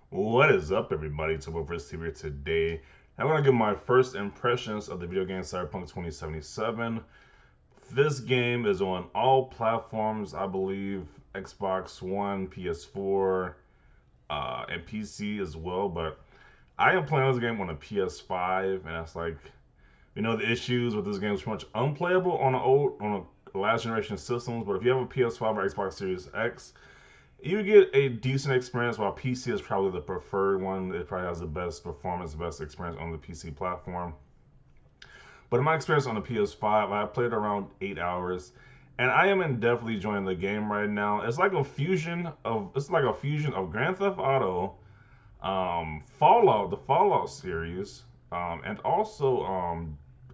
What is up, everybody? It's Cyberpunk TV today. I'm going to give my first impressions of the video game Cyberpunk 2077. This game is on all platforms, I believe, Xbox One, PS4, and PC as well. But I am playing this game on a PS5, and it's like, the issues with this game is pretty much unplayable on a last generation systems. But if you have a PS5 or Xbox Series X, you get a decent experience. While PC is probably the preferred one, it probably has the best performance, best experience on the PC platform. But in my experience on the PS5, I played around 8 hours, and I am definitely enjoying the game right now. It's like a fusion of Grand Theft Auto, Fallout, the Fallout series, and also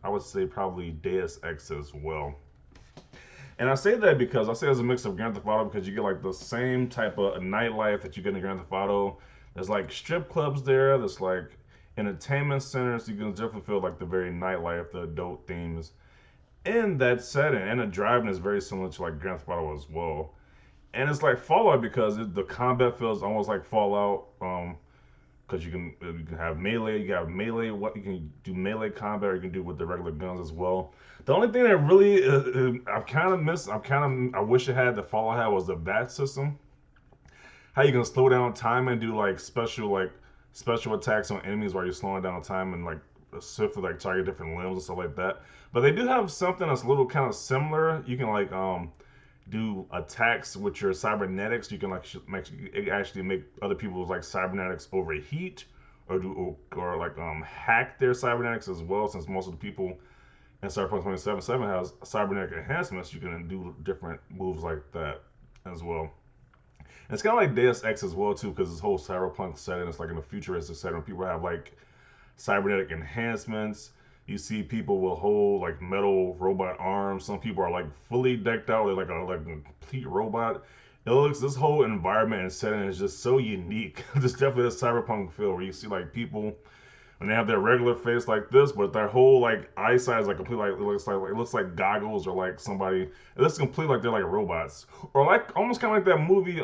I would say probably Deus Ex as well. And I say that because I say it's a mix of Grand Theft Auto because you get like the same type of nightlife that you get in Grand Theft Auto. There's like strip clubs there. There's like entertainment centers. You can definitely feel like the very nightlife, the adult themes in that setting. And the driving is very similar to like Grand Theft Auto as well. And it's like Fallout because the combat feels almost like Fallout. Because you can have melee, what you can do melee combat, or you can do with the regular guns as well. The only thing that really I've kind of missed, I wish it had the Fallout had was the bat system. How you can slow down time and do special attacks on enemies while you're slowing down time and like swiftly like target different limbs and stuff like that. But they do have something that's a little kind of similar. You can like do attacks with your cybernetics. You can like actually make other people's like cybernetics overheat or like hack their cybernetics as well. Since most of the people in Cyberpunk 2077 has cybernetic enhancements, you can do different moves like that as well. And it's kind of like Deus Ex as well too, because this whole cyberpunk setting is like in a futuristic setting. People have like cybernetic enhancements. You see people will hold like metal robot arms. Some people are like fully decked out with like a complete robot. This whole environment and setting is just so unique. There's definitely a cyberpunk feel where you see like people when they have their regular face like this, but their whole like eyesight is like completely like it looks like goggles or like somebody. It looks completely like they're like robots or like almost kind of like that movie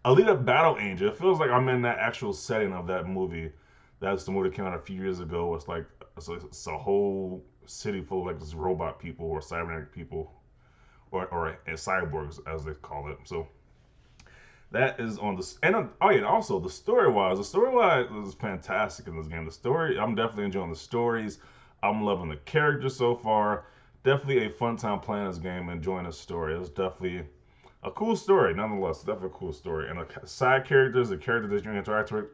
Alita Battle Angel. It feels like I'm in that actual setting of that movie. That's the movie that came out a few years ago. It's a whole city full of like this robot people or cybernetic people or cyborgs as they call it. So that is on the and oh yeah, also the story wise is fantastic in this game. The story, I'm definitely enjoying the stories. I'm loving the characters so far. Definitely a fun time playing this game, enjoying the story. It's definitely a cool story, nonetheless. Definitely a cool story. And the side characters, the characters that you interact with,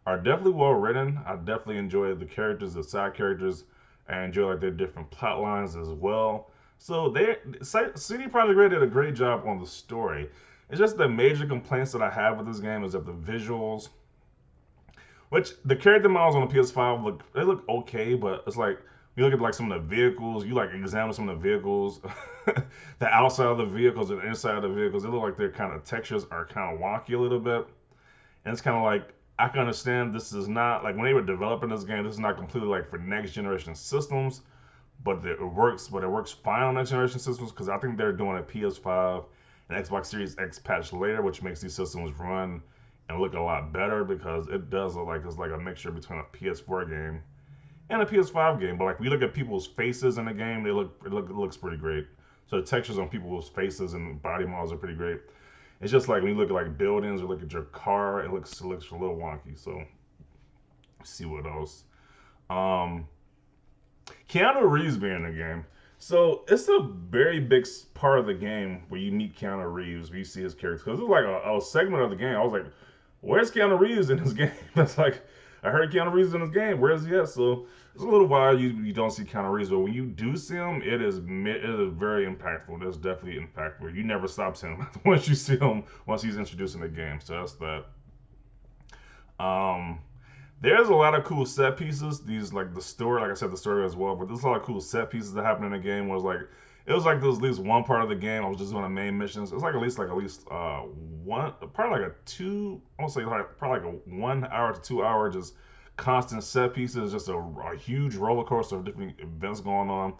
are definitely well written. I definitely enjoy the characters, the side characters. I enjoy like their different plot lines as well. So CD Projekt Red did a great job on the story. It's just the major complaints that I have with this game is that the visuals, which the character models on the PS5 look okay, but it's like you look at like some of the vehicles, you like examine some of the vehicles, the outside of the vehicles and the inside of the vehicles, they look like their kind of textures are kind of wonky a little bit. And it's kind of like I can understand this is not like when they were developing this game, this is not completely like for next generation systems, but it works fine on next generation systems because I think they're doing a PS5 and Xbox Series X patch later, which makes these systems run and look a lot better because it does look like it's like a mixture between a PS4 game and a PS5 game. But like we look at people's faces in the game, it looks pretty great. So the textures on people's faces and body models are pretty great. It's just like when you look at like buildings or look at your car, it looks a little wonky. So let's see what else. Um, Keanu Reeves being in the game. So it's a very big part of the game where you meet Keanu Reeves, where you see his character. Because it's like a segment of the game. I was like, where's Keanu Reeves in this game? That's like, I heard Keanu Reeves in this game. Where's he at? So it's a little while you don't see Keanu Reeves, but when you do see him, it is very impactful. It's definitely impactful. You never stop seeing him once you see him once he's introduced in the game. So that's that. Um, there's a lot of cool set pieces. These like the story, like I said, the story as well. But there's a lot of cool set pieces that happen in the game. It was like there was at least one part of the game. I was just doing the main missions. It was like at least one, probably like a two. I want to say like probably like a 1 hour to 2 hour just constant set pieces. Just a huge roller coaster of different events going on.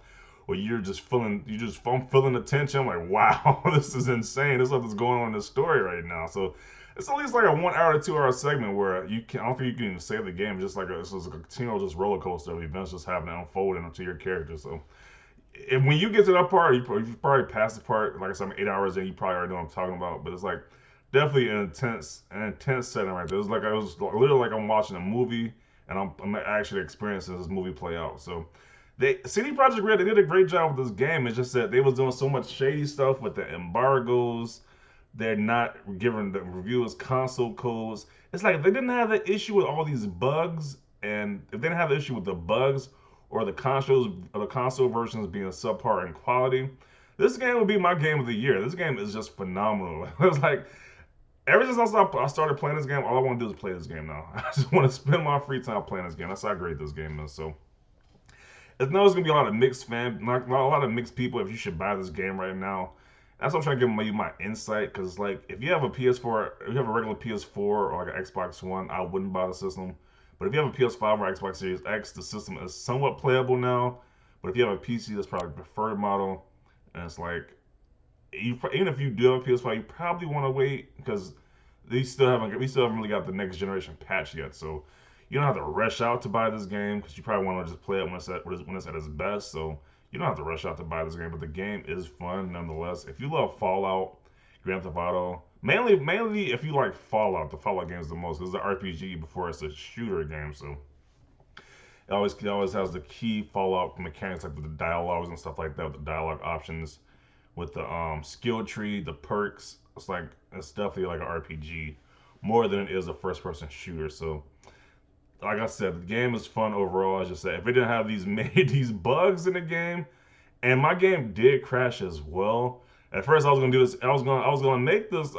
Where I'm feeling the tension. I'm like, wow, this is insane. This stuff is going on in this story right now. So It's at least like a 1 hour to 2 hour segment where you can. I don't think you can even save the game. Just like it's just a continual just roller coaster of events just happening unfolding onto your character. So and when you get to that part, you probably pass the part. Like I said, I'm 8 hours in. You probably already know what I'm talking about. But it's like definitely an intense setting right there. It was literally like I'm watching a movie and I'm actually experiencing this movie play out. So they CD Projekt Red, they did a great job with this game. It's just that they was doing so much shady stuff with the embargoes. They're not giving the reviewers console codes. It's like if they didn't have the issue with all these bugs, and if they didn't have the issue with the bugs or the console versions being subpar in quality, this game would be my game of the year. This game is just phenomenal. It's like ever since I started playing this game, all I want to do is play this game now. I just want to spend my free time playing this game. That's how great this game is. So I know there's gonna be a lot of not a lot of mixed people if you should buy this game right now. That's what I'm trying to give you my insight, because like if you have a PS4, if you have a regular PS4 or like an Xbox One, I wouldn't buy the system. But if you have a PS5 or Xbox Series X, the system is somewhat playable now. But if you have a PC, that's probably the preferred model. And it's like, even if you do have a PS5, you probably want to wait because we still haven't really got the next generation patch yet. So you don't have to rush out to buy this game because you probably want to just play it when it's at its best. So you don't have to rush out to buy this game, but the game is fun nonetheless. If you love Fallout, Grand Theft Auto, mainly if you like Fallout, the Fallout games the most. It's an RPG before it's a shooter game, so it always has the key Fallout mechanics like with the dialogues and stuff like that, with the dialogue options, with the skill tree, the perks. It's definitely like an RPG more than it is a first person shooter. So like I said, the game is fun overall. I just said if it didn't have these bugs in the game, and my game did crash as well. At first, I was gonna do this. I was gonna make this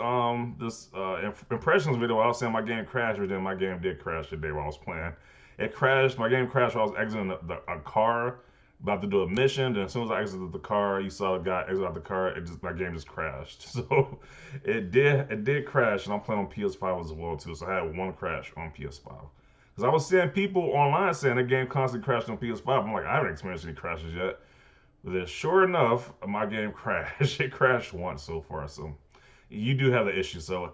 impressions video. I was saying my game crashed, but then my game did crash today while I was playing. It crashed. My game crashed while I was exiting a car, about to do a mission. And as soon as I exited the car, you saw the guy exit out the car. My game just crashed. So it did crash, and I'm playing on PS5 as well too. So I had one crash on PS5. Because I was seeing people online saying the game constantly crashed on PS5. I'm like, I haven't experienced any crashes yet. But then, sure enough, my game crashed. It crashed once so far. So you do have the issue. So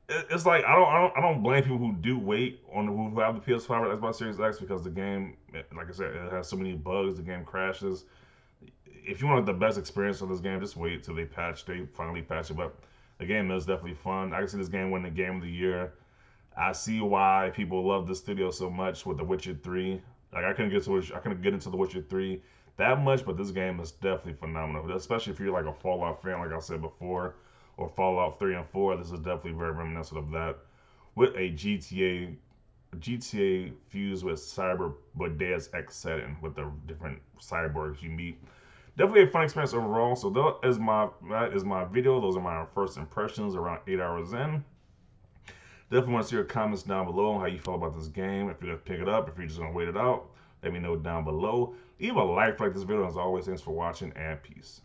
it's like I don't blame people who do wait on who have the PS5 or Xbox Series X, because the game, like I said, it has so many bugs. The game crashes. If you want the best experience of this game, just wait till they finally patch it. But the game is definitely fun. I can see this game winning the game of the year. I see why people love this studio so much with The Witcher 3. Like I couldn't get into The Witcher 3 that much, but this game is definitely phenomenal. Especially if you're like a Fallout fan, like I said before, or Fallout 3 and 4. This is definitely very reminiscent of that, with a GTA fused with but Deus Ex setting with the different cyborgs you meet. Definitely a fun experience overall. So that is my video. Those are my first impressions around 8 hours in. Definitely want to see your comments down below on how you feel about this game. If you're going to pick it up, if you're just going to wait it out, let me know down below. Leave a like this video. As always, thanks for watching, and peace.